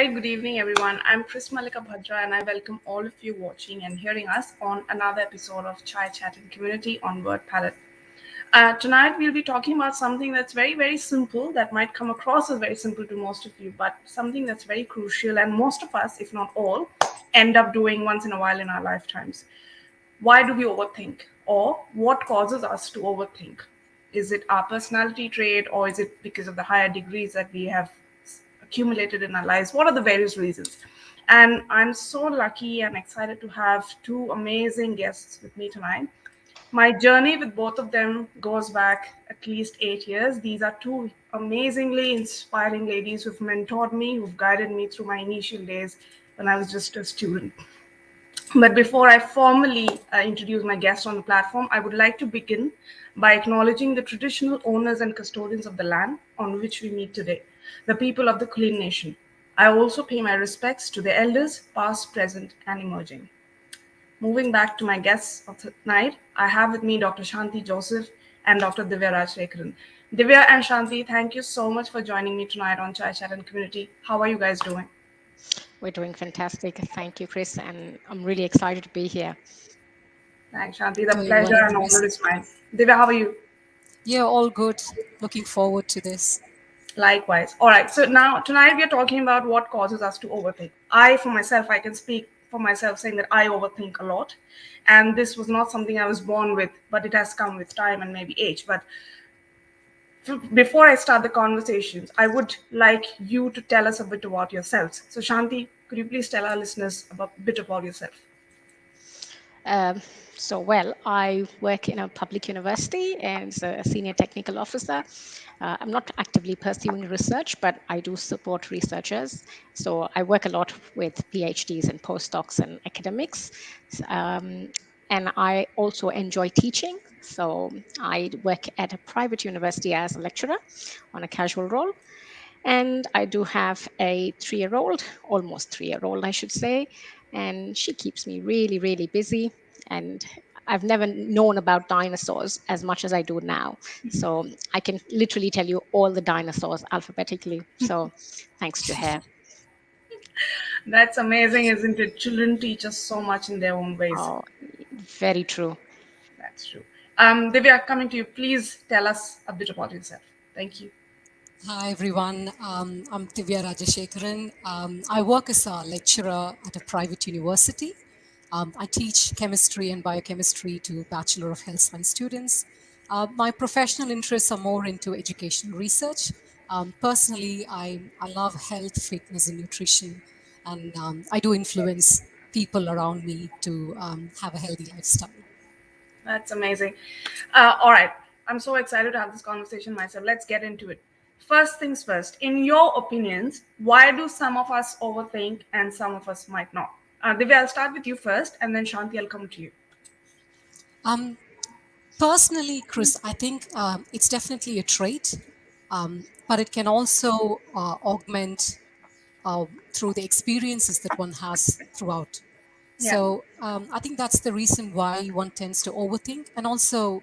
very good evening, everyone. I'm Chris Mallika Bhadra, and I welcome all of you watching and hearing us on another episode of Chai Chat and Community on Word Palette. Tonight, we'll be talking about something that's very, very simple, that might come across as very simple to most of you, but something that's very crucial, and most of us, if not all, end up doing once in a while in our lifetimes. Why do we overthink? Or what causes us to overthink? Is it our personality trait, or is it because of the higher degrees that we have accumulated in our lives? What are the various reasons? And I'm so lucky and excited to have two amazing guests with me tonight. My journey with both of them goes back at least 8 years. These are two amazingly inspiring ladies who've mentored me, who've guided me through my initial days when I was just a student. But before I formally introduce my guests on the platform, I would like to begin by acknowledging the traditional owners and custodians of the land on which we meet today, the people of the culmination. I also pay my respects to the elders, past, present, and emerging. Moving back to my guests of tonight, I have with me Dr. Shanthi Joseph and Dr. Dhivya Rajasekaran. Divya and Shanthi, thank you so much for joining me tonight on Chai Chat and Community. How are you guys doing? We're doing fantastic. Thank you, Chris. And I'm really excited to be here. Thanks, Shanti. The Doing pleasure well, and Chris. honor is mine. Divya, how are you? Yeah, all good. Looking forward to this. Likewise. All right. So now tonight we are talking about what causes us to overthink. For myself, I can speak for myself saying that I overthink a lot. And this was not something I was born with, but it has come with time and maybe age. But before I start the conversations, I would like you to tell us a bit about yourselves. So Shanti, could you please tell our listeners a bit about yourself? Um, I work in a public university as a senior technical officer. I'm not actively pursuing research, but I do support researchers. So I work a lot with PhDs and postdocs and academics. Um, and I also enjoy teaching. So I work at a private university as a lecturer on a casual role. And I do have a 3-year-old, almost 3-year-old, I should say. And she keeps me really, really busy. And I've never known about dinosaurs as much as I do now. So I can literally tell you all the dinosaurs alphabetically. So thanks to her. That's amazing, isn't it? Children teach us so much in their own ways. Oh, very true. That's true. Divya, coming to you, please tell us a bit about yourself. Thank you. Hi, everyone. I'm Dhivya Rajasekaran. I work as a lecturer at a private university. I teach chemistry and biochemistry to Bachelor of Health Science students. My professional interests are more into educational research. Personally, I love health, fitness, and nutrition, and I do influence people around me to have a healthy lifestyle. That's amazing. All right. I'm so excited to have this conversation myself. Let's get into it. First things first, in your opinions, why do some of us overthink and some of us might not? Divya, I'll start with you first, and then Shanti, I'll come to you. Um, Personally, Chris, I think it's definitely a trait, but it can also augment through the experiences that one has throughout. Yeah. So I think that's the reason why one tends to overthink, and also,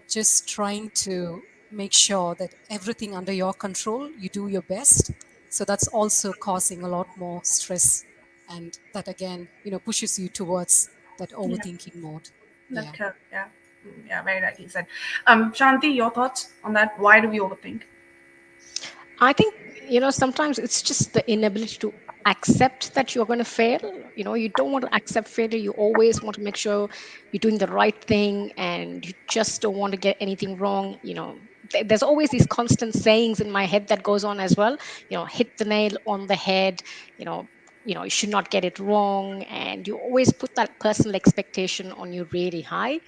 just trying to make sure that everything under your control, you do your best. So that's also causing a lot more stress, and that again, pushes you towards that Yeah. overthinking mode. That Yeah. curve. Yeah. Yeah, very rightly said. Shanti, your thoughts on that? Why do we overthink? I think, sometimes it's just the inability to accept that you're going to fail. You don't want to accept failure. You always want to make sure you're doing the right thing and you just don't want to get anything wrong. There's always these constant sayings in my head that goes on as well. Hit the nail on the head, you know, you should not get it wrong. And you always put that personal expectation on you really high.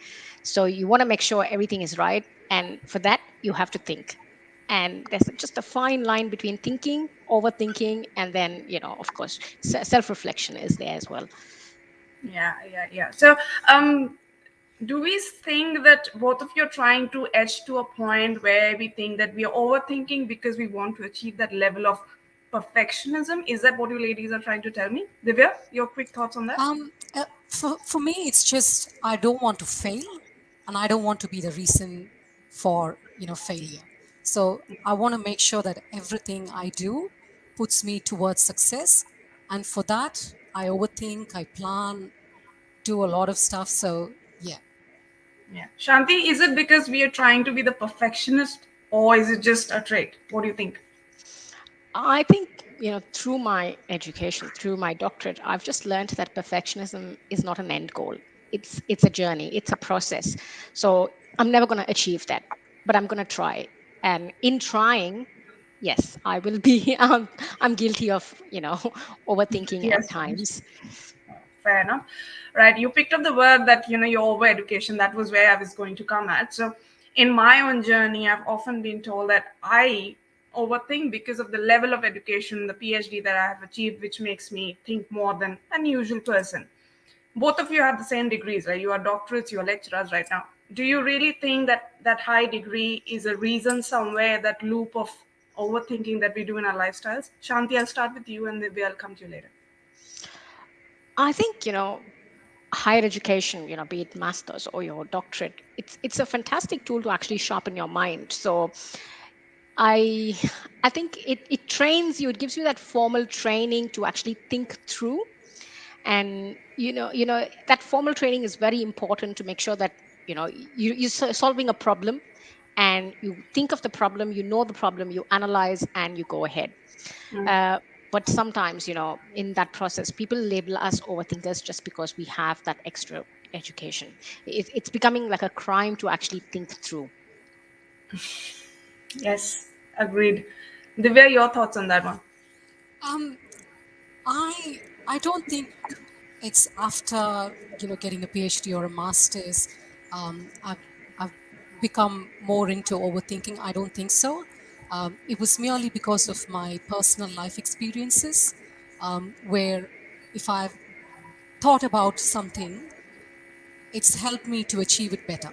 So you want to make sure everything is right. And for that, you have to think, and there's just a fine line between thinking, overthinking, and then of course self-reflection is there as well. Yeah. So, do we think that both of you are trying to edge to a point where we think that we are overthinking because we want to achieve that level of perfectionism? Is that what you ladies are trying to tell me? Divya, your quick thoughts on that? For me, it's just I don't want to fail, and I don't want to be the reason for failure. So I want to make sure that everything I do puts me towards success. And for that, I overthink, I plan, do a lot of stuff. So, yeah. Yeah. Shanti, is it because we are trying to be the perfectionist or is it just a trait? What do you think? I think, through my education, through my doctorate, I've just learned that perfectionism is not an end goal. It's a journey, it's a process. So I'm never going to achieve that, but I'm going to try. And in trying, yes, I will be. I'm guilty of, overthinking at Yes. times. Fair enough. Right. You picked up the word that, your over education. That was where I was going to come at. So, in my own journey, I've often been told that I overthink because of the level of education, the PhD that I have achieved, which makes me think more than an usual person. Both of you have the same degrees, right? You are doctorates, you are lecturers right now. Do you really think that that high degree is a reason somewhere, that loop of overthinking that we do in our lifestyles? Shanti, I'll start with you and then I'll come to you later. I think, higher education, be it masters or your doctorate, it's a fantastic tool to actually sharpen your mind. So I I think it trains you, it gives you that formal training to actually think through. And that formal training is very important to make sure that you're solving a problem, and you think of the problem, the problem, you analyze, and you go ahead. uh, but sometimes, in that process, people label us overthinkers just because we have that extra education. It's becoming like a crime to actually think through. Yes, agreed. Divya, your thoughts on that one? Um, I don't think it's after getting a PhD or a master's. I've become more into overthinking. I don't think so. It was merely because of my personal life experiences, where if I've thought about something, it's helped me to achieve it better.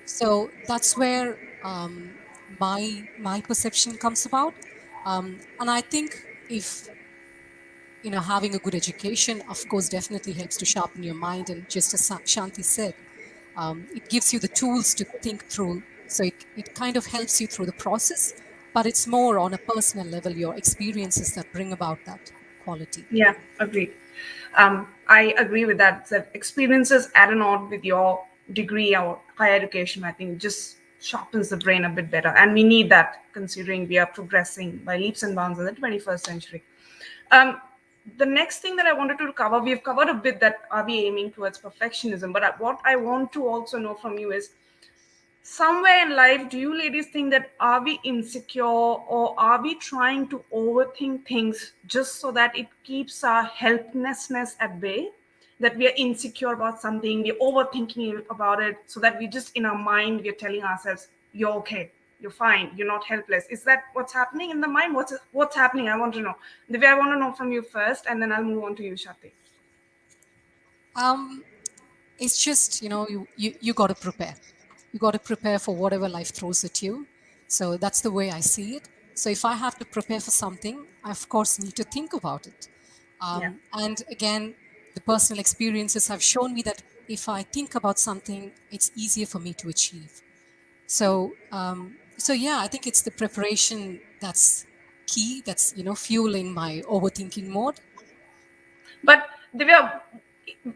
So that's where my perception comes about. And I think if having a good education, of course, definitely helps to sharpen your mind. And just as Shanti said, it gives you the tools to think through. So it kind of helps you through the process, but it's more on a personal level, your experiences that bring about that quality. Yeah, agreed. I agree with that. That experiences added on with your degree or higher education, I think, just sharpens the brain a bit better. And we need that considering we are progressing by leaps and bounds in the 21st century. Um, the next thing that I wanted to cover, we've covered a bit that are we aiming towards perfectionism, but what I want to also know from you is, somewhere in life, do you ladies think that are we insecure or are we trying to overthink things just so that it keeps our helplessness at bay? That we are insecure about something, we're overthinking about it, so that we just in our mind we're telling ourselves, "You're okay, you're fine, you're not helpless." Is that what's happening in the mind? What's happening? I want to know. The way I want to know from you first, and then I'll move on to you, Shakti. Um, it's just you got to prepare. You got to prepare for whatever life throws at you. So that's the way I see it. So if I have to prepare for something, I of course need to think about it. Yeah. And again, the personal experiences have shown me that if I think about something, it's easier for me to achieve. So yeah, I think it's the preparation that's key. That's fueling my overthinking mode. But Divya,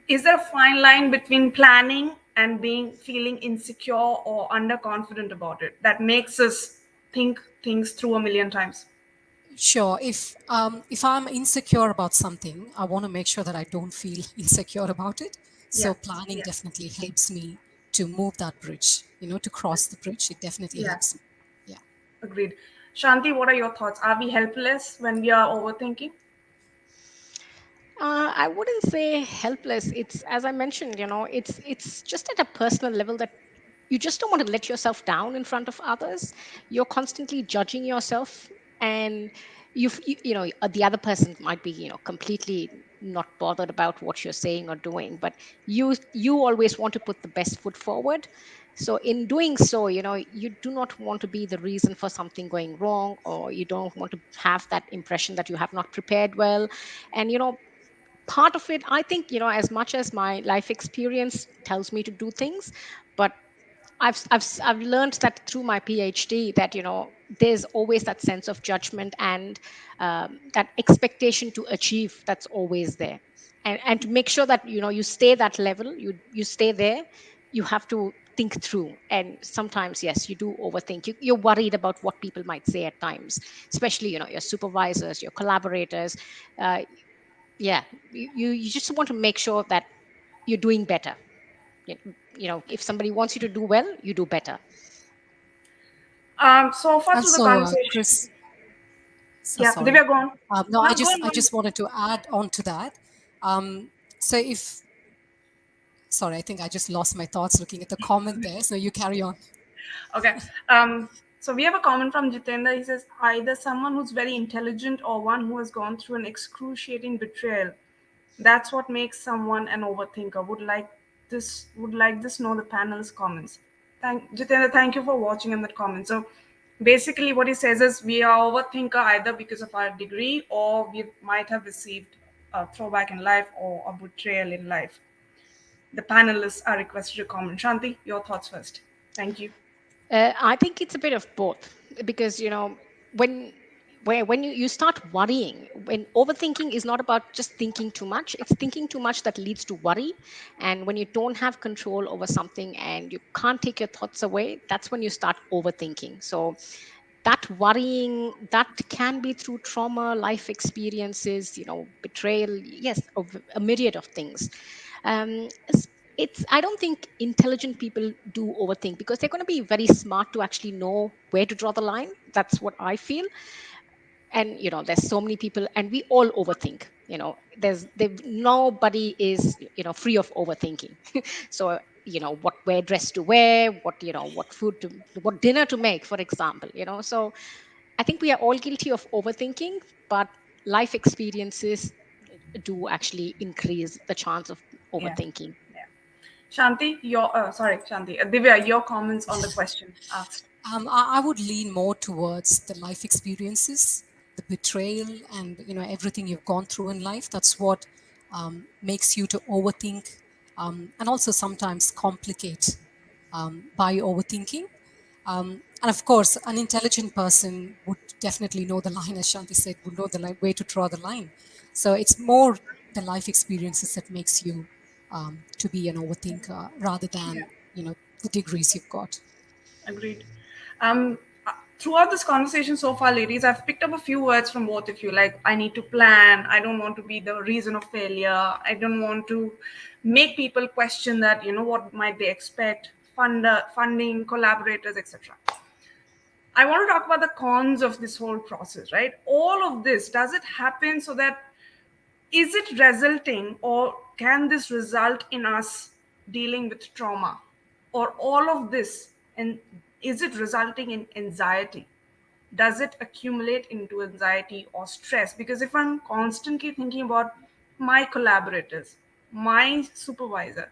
is there a fine line between planning and being feeling insecure or underconfident about it that makes us think things through a million times? Sure. If I'm insecure about something, I want to make sure that I don't feel insecure about it. Yeah, So planning yeah, definitely helps me to move that bridge, to cross the bridge. It definitely yeah. helps me. Yeah. Agreed. Shanti, what are your thoughts? Are we helpless when we are overthinking? I wouldn't say helpless. It's, as I mentioned, it's just at a personal level that you just don't want to let yourself down in front of others. You're constantly judging yourself, and the other person might be, completely not bothered about what you're saying or doing, but you always want to put the best foot forward. So in doing so, you do not want to be the reason for something going wrong, or you don't want to have that impression that you have not prepared well. And part of it, I think, as much as my life experience tells me to do things, but I've learned that through my PhD, that there's always that sense of judgment and that expectation to achieve that's always there, and to make sure that you stay that level, you stay there, you have to think through. And sometimes, yes, you do overthink. You're worried about what people might say at times, especially your supervisors, your collaborators. uh, yeah, you just want to make sure that you're doing better. If somebody wants you to do well, you do better. So far through the Also, conversation. Chris, so Yeah, sorry. Divya, go on. No, No, go on, I go on. just wanted to add on to that. So if, sorry, I think I just lost my thoughts looking at the comment there. So you carry on. Okay. So we have a comment from Jitendra. He says either someone who's very intelligent or one who has gone through an excruciating betrayal. That's what makes someone an overthinker. Would like this know the panel's comments. Thank Jitendra, thank you for watching in that comment. So basically what he says is we are overthinker either because of our degree or we might have received a throwback in life or a betrayal in life. The panelists are requested to comment. Shanti, your thoughts first. Thank you. I think it's a bit of both, because when when you start worrying, when overthinking is not about just thinking too much, it's thinking too much that leads to worry. And when you don't have control over something and you can't take your thoughts away, that's when you start overthinking. So that worrying, that can be through trauma, life experiences, betrayal, yes, of a myriad of things. Um, it's, it's I don't think intelligent people do overthink, because they're going to be very smart to actually know where to draw the line. That's what I feel. And there's so many people, and we all overthink. Nobody is free of overthinking. So what, where dress to wear, what food to, what dinner to make, for example. So I think we are all guilty of overthinking, but life experiences do actually increase the chance of Yeah. overthinking. Yeah. Shanti, Shanti. Divya, your comments on the question asked. I would lean more towards the life experiences, the betrayal, and everything you've gone through in life. That's what makes you to overthink, and also sometimes complicate by overthinking. And of course, an intelligent person would definitely know the line, as Shanti said, would know the line, way to draw the line. So it's more the life experiences that makes you to be an overthinker rather Yeah. than the degrees you've got. Agreed. Throughout this conversation so far, ladies, I've picked up a few words from both of you. Like, I need to plan. I don't want to be the reason of failure. I don't want to make people question that, what might they expect, funding, collaborators, etc. I want to talk about the cons of this whole process, right? All of this, does it happen so that is it resulting or can this result in us dealing with trauma or all of this, and is it resulting in anxiety? Does it accumulate into anxiety or stress? Because if I'm constantly thinking about my collaborators, my supervisor,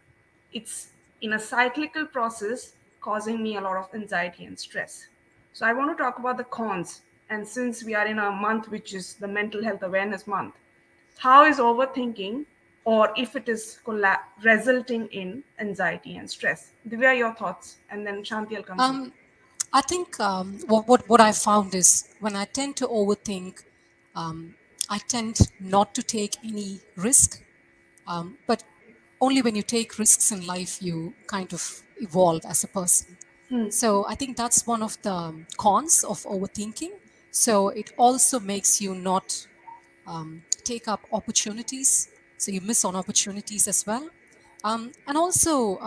it's in a cyclical process causing me a lot of anxiety and stress. So I want to talk about the cons. And since we are in a month which is the mental health awareness month, how is overthinking, or if it is resulting in anxiety and stress? Divya, your thoughts, and then Shanti, I'll come to you. Um, I think what I found is when I tend to overthink, um, I tend not to take any risk. But only when you take risks in life, you kind of evolve as a person. So I think that's one of the cons of overthinking. So it also makes you not take up opportunities. So you miss on opportunities as well. And also,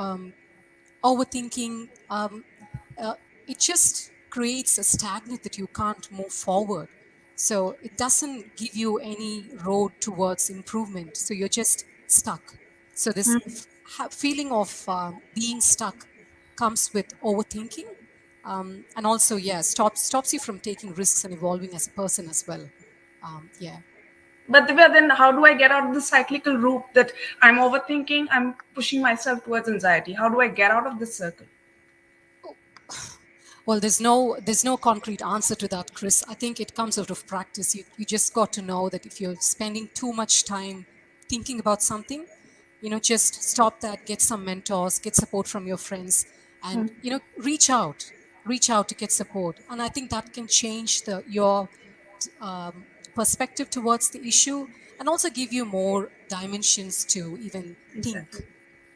overthinking, it just creates a stagnant that you can't move forward. So it doesn't give you any road towards improvement. So you're just stuck. So this feeling of being stuck comes with overthinking. And also, yeah, stops you from taking risks and evolving as a person as well. Yeah. But Divya, then how do I get out of the cyclical loop that I'm overthinking, I'm pushing myself towards anxiety? How do I get out of this circle? Well, there's no concrete answer to that, Chris. I think it comes out of practice. You just got to know that if you're spending too much time thinking about something, just stop that, get some mentors, get support from your friends, and reach out to get support. And I think that can change your perspective towards the issue, and also give you more dimensions to even think. Exactly.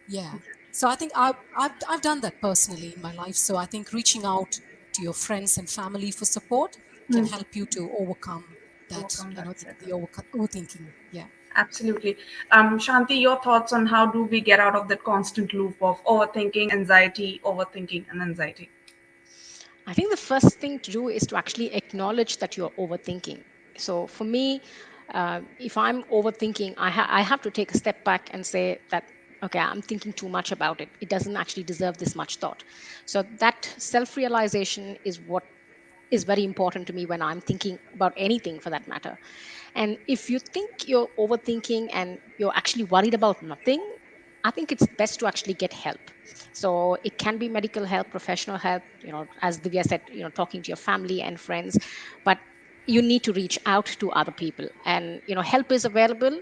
Yeah. So I think I've done that personally in my life. So I think reaching out to your friends and family for support can Hmm. help you to overcome that, Overcome that the settle. overthinking. Yeah. Absolutely. Shanti, your thoughts on how do we get out of that constant loop of overthinking, and anxiety? I think the first thing to do is to actually acknowledge that you're overthinking. So for me, if I'm overthinking, I have to take a step back and say that, okay, I'm thinking too much about it. It doesn't actually deserve this much thought. So that self realization is what is very important to me when I'm thinking about anything for that matter. And if you think you're overthinking and you're actually worried about nothing, I think it's best to actually get help. So it can be medical help, professional help, as Divya said, talking to your family and friends, but you need to reach out to other people. And, help is available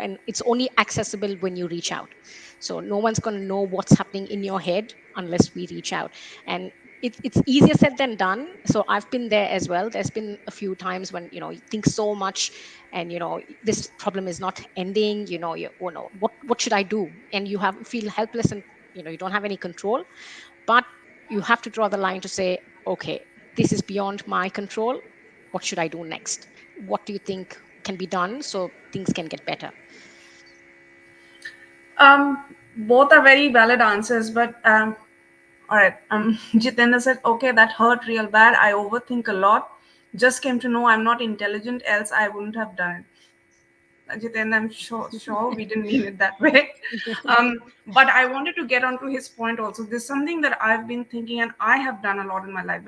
and it's only accessible when you reach out. So no one's going to know what's happening in your head unless we reach out. And it's easier said than done. So I've been there as well. There's been a few times when you think so much, and this problem is not ending. What should I do? And you have feel helpless, and you don't have any control. But you have to draw the line to say, okay, this is beyond my control. What should I do next? What do you think can be done so things can get better? Both are very valid answers, but all right. Jitendra said, "Okay, that hurt real bad. I overthink a lot. Just came to know I'm not intelligent. Else I wouldn't have done it." Jitendra, I'm sure we didn't mean it that way. But I wanted to get onto his point also. There's something that I've been thinking, and I have done a lot in my life.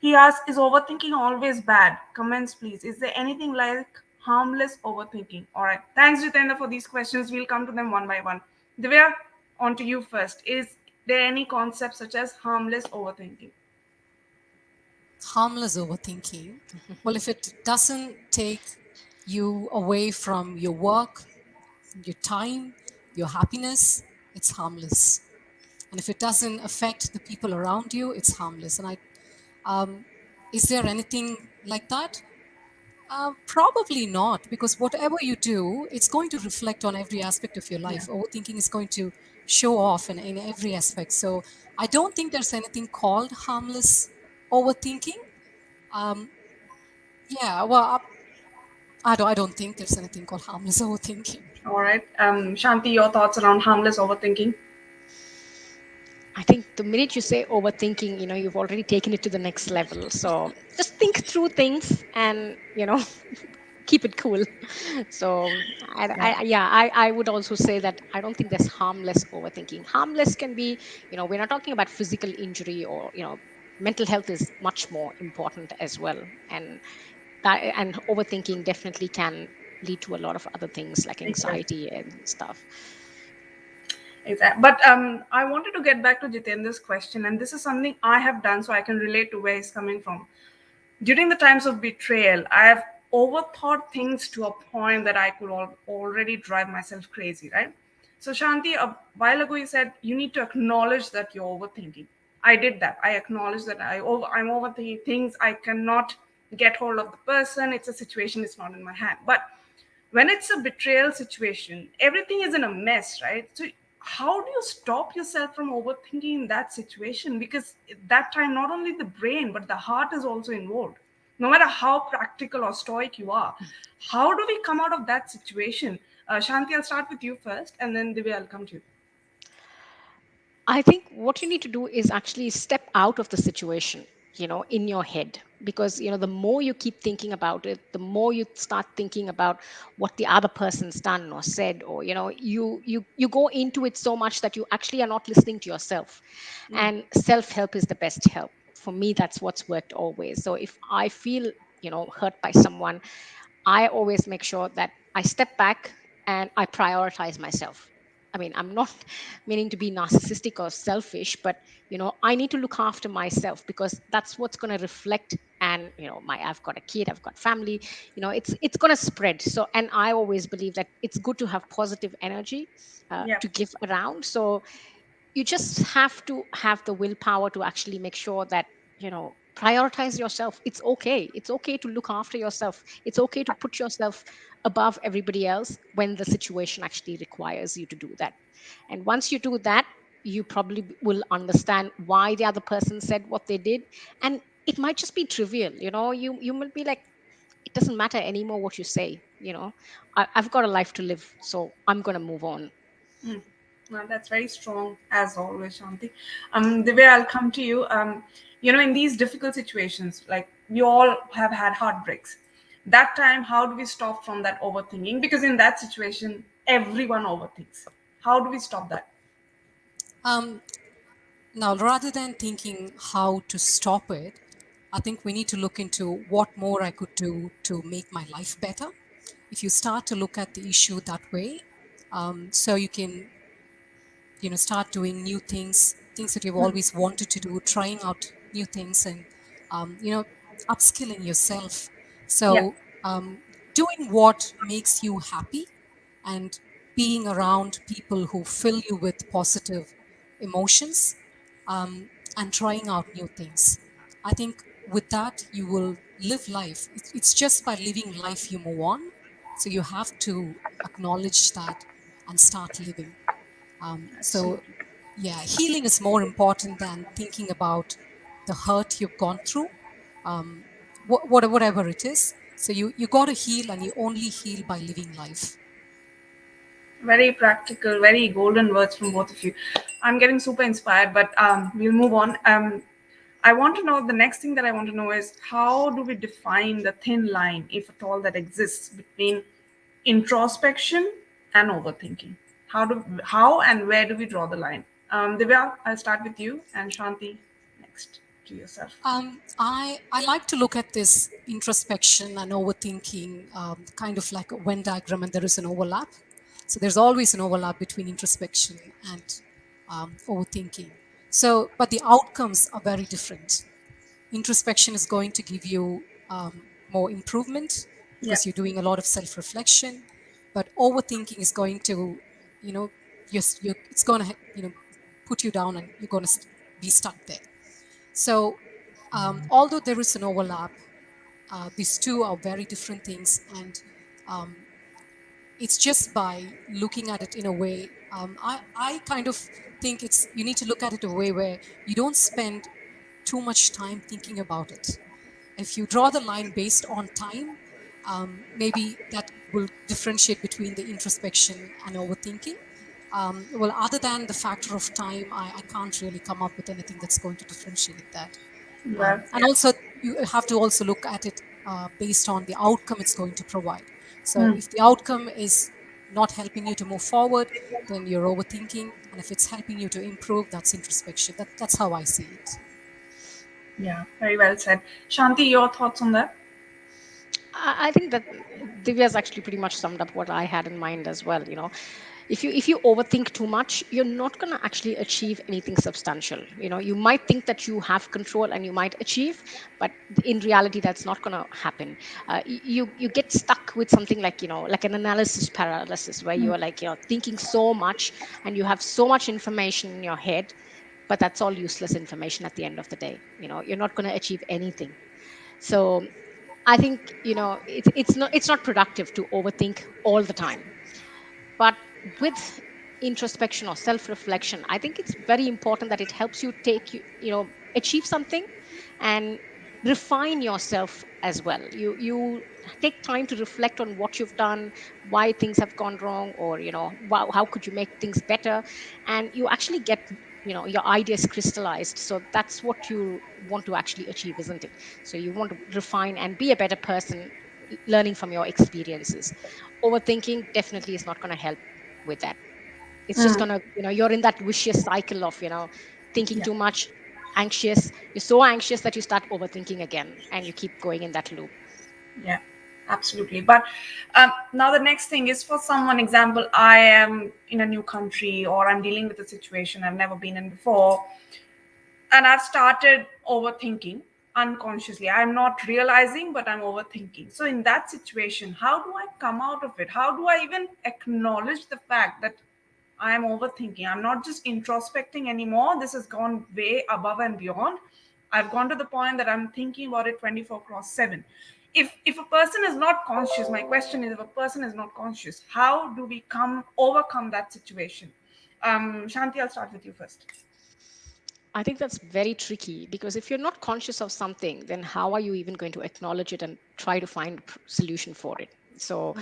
He asks, "Is overthinking always bad?" Comments, please. Is there anything like harmless overthinking? All right. Thanks, Jitendra, for these questions. We'll come to them one by one. Divya, on to you first. Is there any concept such as harmless overthinking? Harmless overthinking. Well, if it doesn't take you away from your work, your time, your happiness, it's harmless. And if it doesn't affect the people around you, it's harmless. And is there anything like that? Probably not, because whatever you do, it's going to reflect on every aspect of your Yeah. life. Overthinking is going to show off in every aspect. So I don't think there's anything called harmless overthinking. Um, yeah, well, I don't think there's anything called harmless overthinking. All right. Shanti, your thoughts around harmless overthinking? I think the minute you say overthinking, you've already taken it to the next level. So just think through things and, keep it cool. So, Yeah. I would also say that I don't think there's harmless overthinking. Harmless can be, we're not talking about physical injury or, mental health is much more important as well. And overthinking definitely can lead to a lot of other things like Exactly. anxiety and stuff. Exactly. But I wanted to get back to Jitendra's question, and this is something I have done, so I can relate to where he's coming from. During the times of betrayal, I have overthought things to a point that I could already drive myself crazy, right? So, Shanti, a while ago, you said you need to acknowledge that you're overthinking. I did that. I acknowledged that I'm overthinking things. I cannot get hold of the person. It's a situation, it's not in my hand. But when it's a betrayal situation, everything is in a mess, right? So how do you stop yourself from overthinking in that situation? Because at that time, not only the brain but the heart is also involved. No matter how practical or stoic you are, how do we come out of that situation? Shanti, I'll start with you first, and then Divya, I'll come to you. I think what you need to do is actually step out of the situation, in your head. Because, the more you keep thinking about it, the more you start thinking about what the other person's done or said, or, you go into it so much that you actually are not listening to yourself. Mm. And self help is the best help. For me, that's what's worked always. So if I feel, hurt by someone, I always make sure that I step back and I prioritize myself. I mean, I'm not meaning to be narcissistic or selfish, but I need to look after myself because that's what's going to reflect. And I've got a kid, I've got family. It's going to spread. So, and I always believe that it's good to have positive energy Yeah. to give around. So you just have to have the willpower to actually make sure that, prioritize yourself. It's okay to look after yourself. It's okay to put yourself above everybody else when the situation actually requires you to do that. And once you do that, you probably will understand why the other person said what they did. And it might just be trivial. You might be like, it doesn't matter anymore what you say. I've got a life to live, so I'm going to move on. Mm. Well, that's very strong as always, Shanti. The way I'll come to you, in these difficult situations, like we all have had heartbreaks. That time, how do we stop from that overthinking? Because in that situation, everyone overthinks. How do we stop that? Um, Now, rather than thinking how to stop it, I think we need to look into what more I could do to make my life better. If you start to look at the issue that way, so you can, start doing new things that you've always wanted to do, trying out new things, and upskilling yourself. Yeah, So, doing what makes you happy and being around people who fill you with positive emotions, and trying out new things. I think with that, you will live life. It's just by living life you move on. So you have to acknowledge that and start living. So, absolutely. yeah, healing is more important than thinking about the hurt you've gone through, um, whatever it is. So you got to heal, and you only heal by living life. Very practical, very golden words from both of you. I'm getting super inspired, but we'll move on. I want to know, the next thing that I want to know is, how do we define the thin line, if at all that exists, between introspection and overthinking? How and where do we draw the line? Divya, I'll start with you, and Shanti, next to yourself. I like to look at this introspection and overthinking, kind of like a Venn diagram, and there is an overlap. So there's always an overlap between introspection and overthinking. So, but the outcomes are very different. Introspection is going to give you more improvement Yeah, because you're doing a lot of self-reflection, but overthinking is going to, it's going to, put you down, and you're going to be stuck there. So, although there is an overlap, these two are very different things, and um, it's just by looking at it in a way. I kind of think it's you need to look at it a way where you don't spend too much time thinking about it. If you draw the line based on time, maybe that will differentiate between the introspection and overthinking. Well, other than the factor of time, I can't really come up with anything that's going to differentiate that. well, And also, you have to also look at it based on the outcome it's going to provide. So, yeah. if the outcome is not helping you to move forward, then you're overthinking. And if it's helping you to improve, that's introspection. That's how I see it. Yeah, very well said. Shanti, your thoughts on that? I think that Divya's actually pretty much summed up what I had in mind as well. If you overthink too much, you're not going to actually achieve anything substantial. You might think that you have control and you might achieve, but in reality, that's not going to happen. You get stuck with something like, like an analysis paralysis, where you are like, thinking so much and you have so much information in your head, but that's all useless information at the end of the day. You're not going to achieve anything. So I think, it's not productive to overthink all the time. But with introspection or self-reflection, I think it's very important that it helps you achieve something and refine yourself as well. You take time to reflect on what you've done, why things have gone wrong, or how could you make things better, and you actually get your ideas crystallized. So that's what you want to actually achieve, isn't it? So you want to refine and be a better person, learning from your experiences. Overthinking definitely is not going to help with that. It's just going to, you're in that vicious cycle of, thinking Yeah. too much, anxious. You're so anxious that you start overthinking again, and you keep going in that loop. Yeah, absolutely. But now the next thing is, for someone, example, I am in a new country, or I'm dealing with a situation I've never been in before, and I've started overthinking unconsciously. I'm not realizing, but I'm overthinking. So in that situation, how do I come out of it? How do I even acknowledge the fact that I am overthinking. I'm not just introspecting anymore. This has gone way above and beyond. I've gone to the point that I'm thinking about it 24 cross 7. If a person is not conscious, my question is, if a person is not conscious, how do we overcome that situation? Shanti, I'll start with you first. I think that's very tricky because if you're not conscious of something, then how are you even going to acknowledge it and try to find a solution for it? So,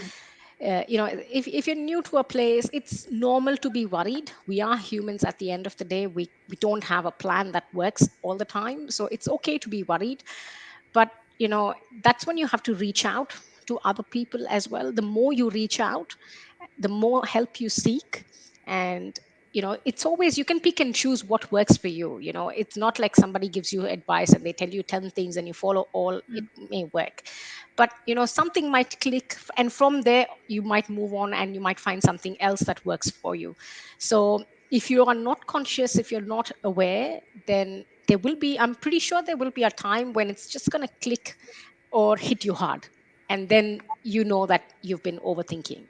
if you're new to a place, it's normal to be worried. We are humans at the end of the day. We don't have a plan that works all the time. So it's okay to be worried. But, that's when you have to reach out to other people as well. The more you reach out, the more help you seek. And it's always, you can pick and choose what works for you. It's not like somebody gives you advice and they tell you 10 things and you follow all. It may work, but something might click, and from there you might move on and you might find something else that works for you. So if you are not conscious, if you're not aware, then there will be, I'm pretty sure there will be a time when it's just going to click or hit you hard, and then that you've been overthinking.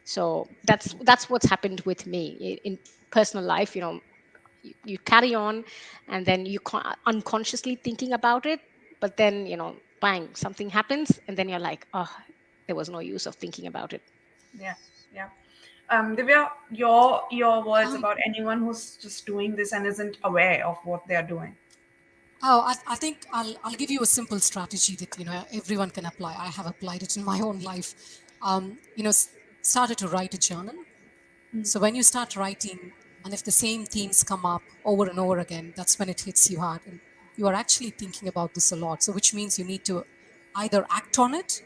So that's what's happened with me in personal life. You carry on, and then you unconsciously thinking about it, but then bang, something happens, and then you're like, oh, there was no use of thinking about it. Yeah, yeah. Divya, your words Um, about anyone who's just doing this and isn't aware of what they are doing. I think I'll give you a simple strategy that everyone can apply. I have applied it in my own life. Started to write a journal. So when you start writing, and if the same themes come up over and over again, that's when it hits you hard, and you are actually thinking about this a lot. So which means you need to either act on it,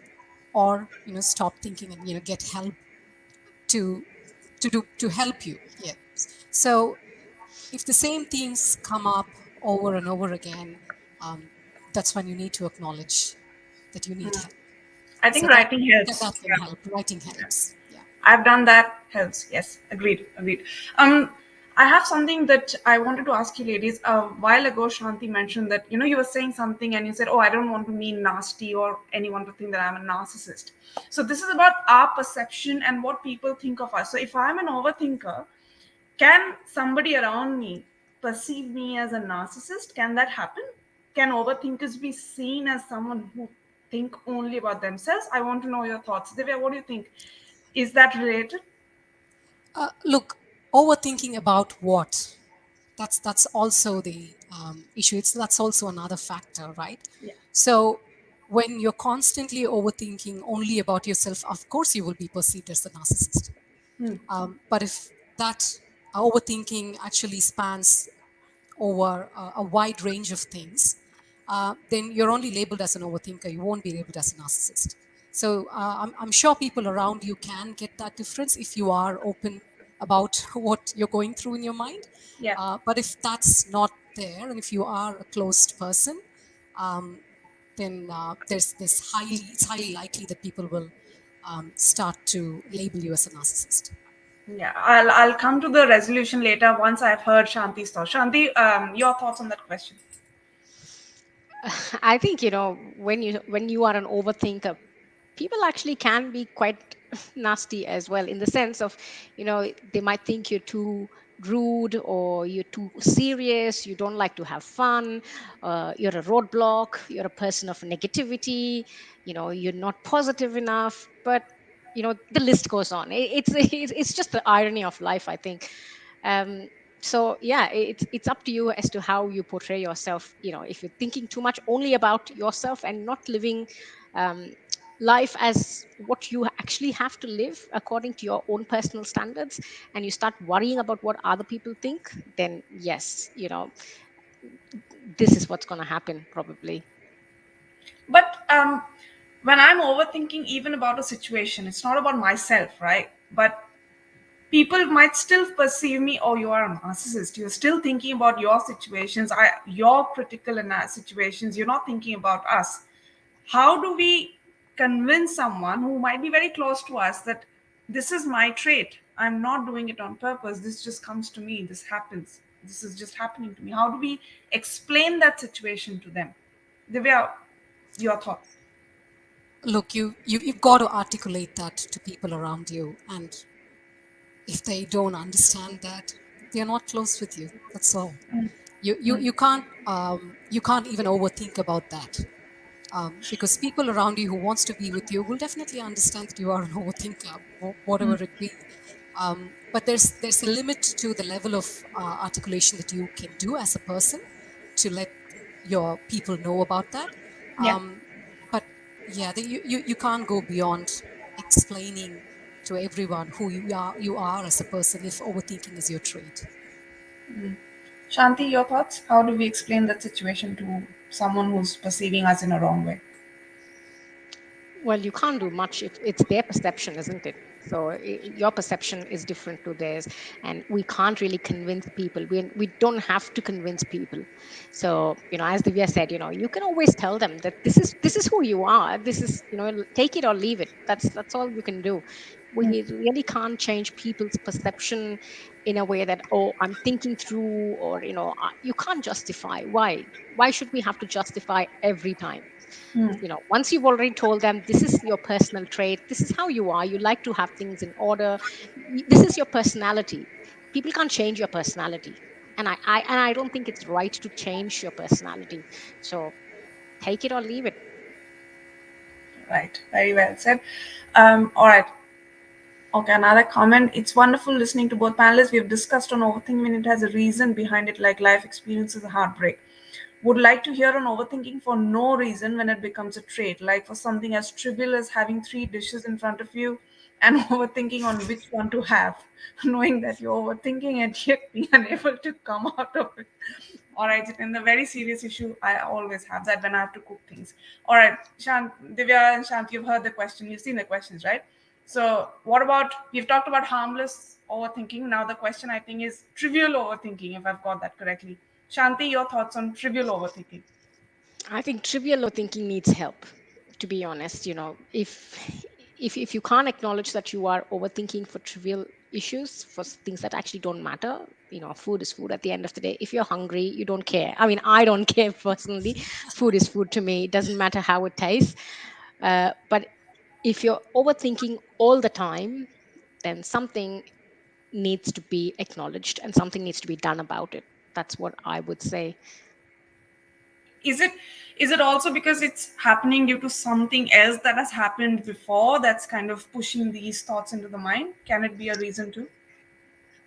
or stop thinking and get help to to help you. Yeah. So if the same themes come up over and over again, um, that's when you need to acknowledge that you need help. I think So writing that helps. can Yeah. help. Writing helps. Yeah. I've done that. Helps. Yes. Agreed. Agreed. Um, I have something that I wanted to ask you, ladies. A while ago, Shanti mentioned that you were saying something and you said, "Oh, I don't want to mean nasty or anyone to think that I'm a narcissist." So this is about our perception and what people think of us. So if I'm an overthinker, can somebody around me perceive me as a narcissist? Can that happen? Can overthinkers be seen as someone who think only about themselves? I want to know your thoughts. Divya, what do you think? Is that related? Look, overthinking about what? That's also the issue. That's also another factor, right? Yeah. So when you're constantly overthinking only about yourself, of course you will be perceived as the narcissist. But if that overthinking actually spans over a wide range of things, then you're only labeled as an overthinker. You won't be labeled as a narcissist. So I'm sure people around you can get that difference if you are open about what you're going through in your mind. Yeah. But if that's not there, and if you are a closed person, um, then it's highly likely that people will start to label you as a narcissist. Yeah. I'll come to the resolution later once I've heard Shanti's thoughts. Shanti, your thoughts on that question. I think when you are an overthinker, people actually can be quite nasty as well, in the sense of they might think you're too rude, or you're too serious, you don't like to have fun, you're a roadblock, you're a person of negativity, you're not positive enough. But the list goes on. It's just the irony of life, I think. um, so yeah, it's up to you as to how you portray yourself. If you're thinking too much only about yourself and not living um, life as what you actually have to live according to your own personal standards, and you start worrying about what other people think, then yes, this is what's going to happen probably. But when I'm overthinking even about a situation, it's not about myself, right? But people might still perceive me, oh, you are a narcissist. You're still thinking about your situations, your critical situations. You're not thinking about us. How do we convince someone who might be very close to us that this is my trait? I'm not doing it on purpose. This just comes to me. This happens. This is just happening to me. How do we explain that situation to them? Divya, your thoughts. Look, you've got to articulate that to people around you, and if they don't understand that, they're not close with you. That's all. You can't even overthink about that, because people around you who wants to be with you will definitely understand that you are an overthinker, whatever it be. But there's a limit to the level of articulation that you can do as a person to let your people know about that. Yeah. But yeah, you can't go beyond explaining to everyone who you are as a person if overthinking is your trait. Shanti, your thoughts? How do we explain that situation to someone who's perceiving us in a wrong way? Well, you can't do much. It's their perception, isn't it? So your perception is different to theirs, and we can't really convince people. We don't have to convince people. So as Divya said, you can always tell them that this is who you are. This is take it or leave it. That's all you can do. We really can't change people's perception in a way that, oh, I'm thinking through, or you can't justify. Why should we have to justify every time? Once you've already told them this is your personal trait, this is how you are, you like to have things in order, this is your personality. People can't change your personality, and I don't think it's right to change your personality. So take it or leave it. Right. Very well said. All right. Okay, another comment. It's wonderful listening to both panelists. We've discussed on overthinking when it has a reason behind it, like life experiences, a heartbreak. Would like to hear on overthinking for no reason when it becomes a trait, like for something as trivial as having three dishes in front of you and overthinking on which one to have, knowing that you're overthinking and yet being unable to come out of it. All right, in the very serious issue, I always have that when I have to cook things. All right, Divya and Shant, you've heard the question, you've seen the questions, right? So, what about we've talked about harmless overthinking. Now, the question I think is trivial overthinking, if I've got that correctly. Shanti, your thoughts on trivial overthinking? I think trivial overthinking needs help, to be honest. If you can't acknowledge that you are overthinking for trivial issues, for things that actually don't matter, food is food at the end of the day. If you're hungry, you don't care. I mean, I don't care personally. Food is food to me. It doesn't matter how it tastes. But if you're overthinking all the time, then something needs to be acknowledged and something needs to be done about it. That's what I would say. Is it also because it's happening due to something else that has happened before that's kind of pushing these thoughts into the mind? Can it be a reason too?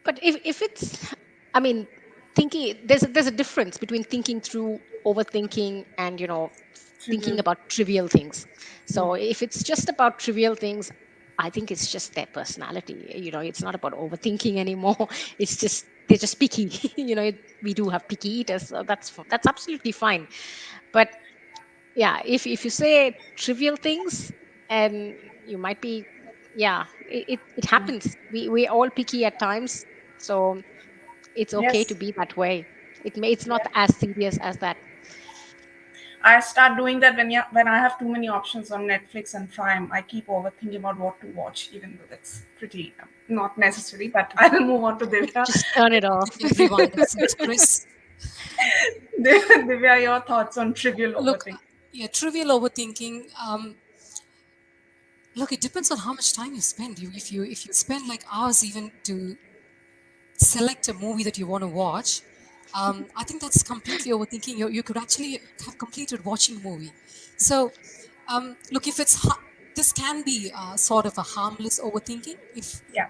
But if it's, I mean, thinking, there's a difference between thinking through, overthinking, and thinking Trivial. about trivial things. Hmm. So if it's just about trivial things, I think it's just their personality. It's not about overthinking anymore. It's just they're just picky. We do have picky eaters, so that's absolutely fine. But yeah, if you say trivial things, and you might be, yeah, it happens. We all picky at times, so it's okay to Yes. be that way. It's not as serious as that. I start doing that when I have too many options on Netflix and Prime. I keep overthinking about what to watch, even though that's pretty not necessary. But I'll move on to Divya. Just turn it I off. think everyone does it, Chris. Divya, your thoughts on trivial Look, overthinking? yeah, trivial overthinking. Look, it depends on how much time you spend. If you spend like hours even to select a movie that you want to watch, I think that's completely overthinking. You could actually have completed watching a movie. So, look, if this can be sort of a harmless overthinking, if Yeah.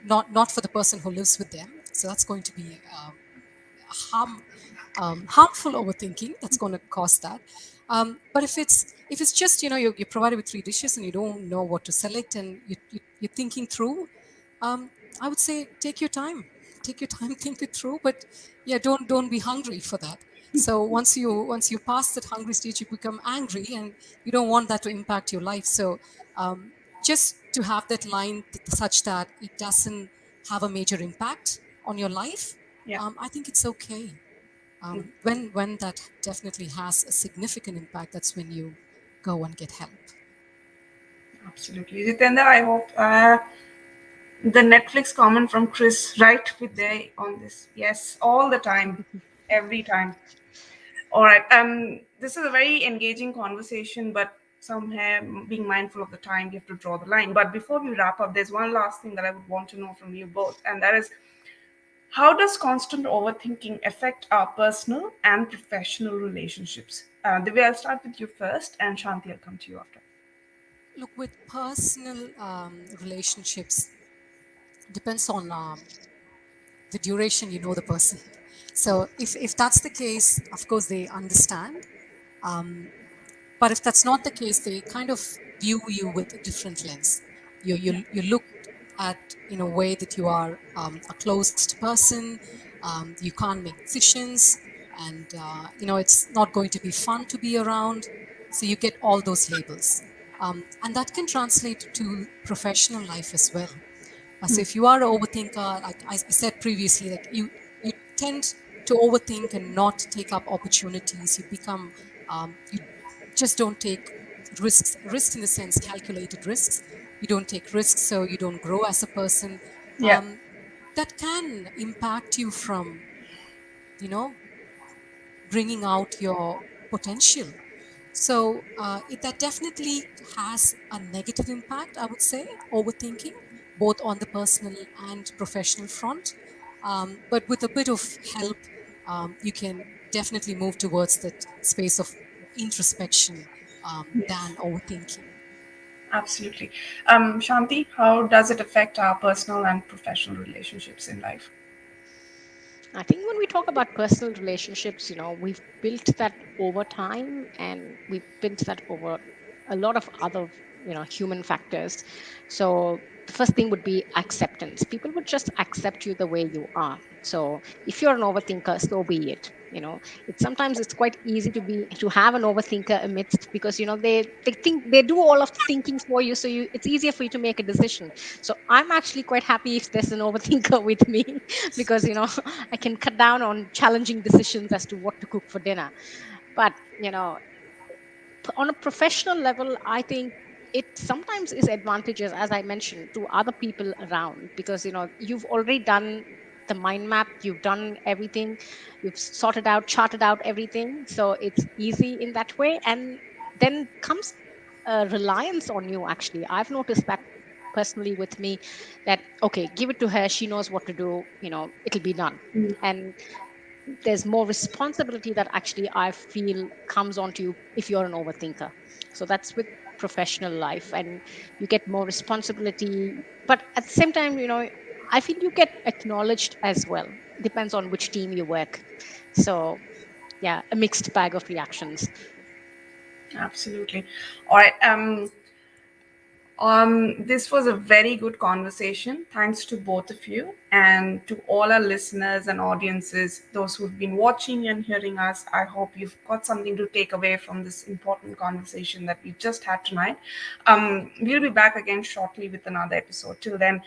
not for the person who lives with them. So that's going to be harm harmful overthinking that's going to cause that. But if it's just you're provided with three dishes and you don't know what to select and you're thinking through, I would say take your time, think it through. But yeah, don't be hungry for that. So once you pass that hungry stage, you become angry and you don't want that to impact your life. So just to have that line such that it doesn't have a major impact on your life, Yeah. I think it's okay. When that definitely has a significant impact, that's when you go and get help. Absolutely. Jitendra, I hope the Netflix comment from Chris right with there on this. Yes, all the time, every time. All right. This is a very engaging conversation, but somewhere being mindful of the time, we have to draw the line. But before we wrap up, there's one last thing that I would want to know from you both, and that is, how does constant overthinking affect our personal and professional relationships? Divya, I'll start with you first, and Shanti, I'll come to you after. Look, with personal relationships, depends on the duration you know the person. So if that's the case, of course they understand. Um, but if that's not the case, they kind of view you with a different lens. Yeah. You look at in a way that you are a closed person. You can't make decisions, and it's not going to be fun to be around. So you get all those labels, and that can translate to professional life as well. So if you are an overthinker, like I said previously, like you tend to overthink and not take up opportunities. You become you just don't take risks in the sense calculated risks. You don't take risks, so you don't grow as a person. Yeah. That can impact you from you know bringing out your potential. So that definitely has a negative impact, I would say, overthinking, both on the personal and professional front. But with a bit of help, you can definitely move towards that space of introspection Yes. than overthinking. Absolutely. Shanti, how does it affect our personal and professional relationships in life? I think when we talk about personal relationships, we've built that over time, and we've built that over a lot of other, human factors. So the first thing would be acceptance. People would just accept you the way you are. So if you're an overthinker, so be it. It's quite easy to have an overthinker amidst, because they think they do all of the thinking for you, so it's easier for you to make a decision. So I'm actually quite happy if there's an overthinker with me, because I can cut down on challenging decisions as to what to cook for dinner. But on a professional level, I think it sometimes is advantageous, as I mentioned, to other people around, because you've already done the mind map, you've done everything, you've charted out everything, so it's easy in that way. And then comes a reliance on you. Actually, I've noticed that personally with me, that okay, give it to her, she knows what to do, it'll be done. And there's more responsibility that actually I feel comes onto you if you're an overthinker. So that's with professional life, and you get more responsibility. But at the same time, I feel you get acknowledged as well. Depends on which team you work. So yeah, a mixed bag of reactions. Absolutely. All right. This was a very good conversation. Thanks to both of you and to all our listeners and audiences, those who've been watching and hearing us. I hope you've got something to take away from this important conversation that we just had tonight. We'll be back again shortly with another episode. Till then,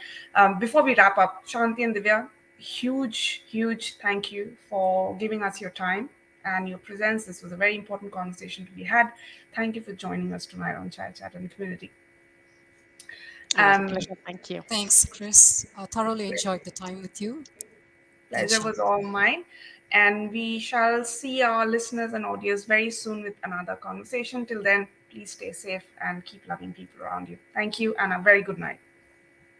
before we wrap up, Shanti and Divya, huge, huge thank you for giving us your time and your presence. This was a very important conversation to be had. Thank you for joining us tonight on Chai Chat and Community. It was a Um, pleasure. Thank you. Thanks, Chris. I thoroughly enjoyed the time with you. Thanks, Pleasure was Shanti. all mine. And we shall see our listeners and audience very soon with another conversation. Till then, please stay safe and keep loving people around you. Thank you, and a very good night.